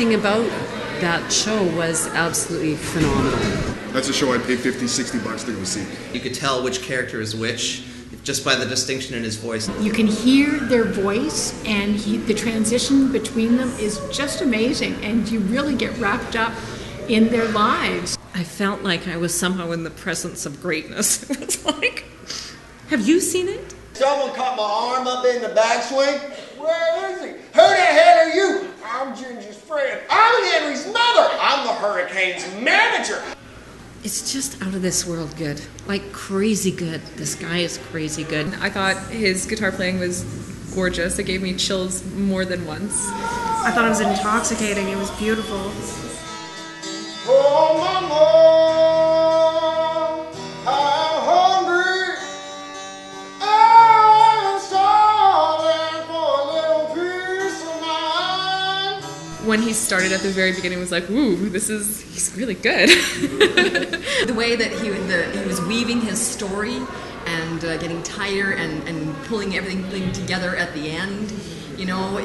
everything about that show was absolutely phenomenal. That's a show I'd pay $50-$60 to go see. You could tell which character is which just by the distinction in his voice. You can hear their voice, and the transition between them is just amazing, and you really get wrapped up in their lives. I felt like I was somehow in the presence of greatness. It was like, have you seen it? Someone caught my arm up in the backswing. Where is he? Who the hell are you? I'm Ginger's friend. I'm Henry's mother. I'm the Hurricanes manager. It's just out of this world good. Like crazy good. This guy is crazy good. I thought his guitar playing was gorgeous. It gave me chills more than once. I thought it was intoxicating. It was beautiful. Oh, mama, I'm hungry. I'm starving for a little peace of mind. When he started at the very beginning, it was like, ooh, he's really good. The way that he was weaving his story and getting tighter and pulling everything together at the end, you know,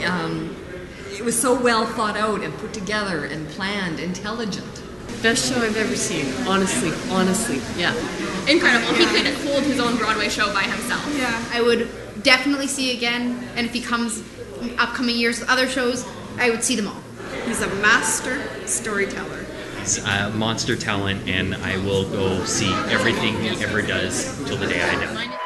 it was so well thought out and put together and planned, intelligent. Best show I've ever seen, honestly, yeah. Incredible. He could hold his own Broadway show by himself. Yeah. I would definitely see again, and if he comes upcoming years with other shows, I would see them all. He's a master storyteller. He's a monster talent, and I will go see everything he ever does till the day I die.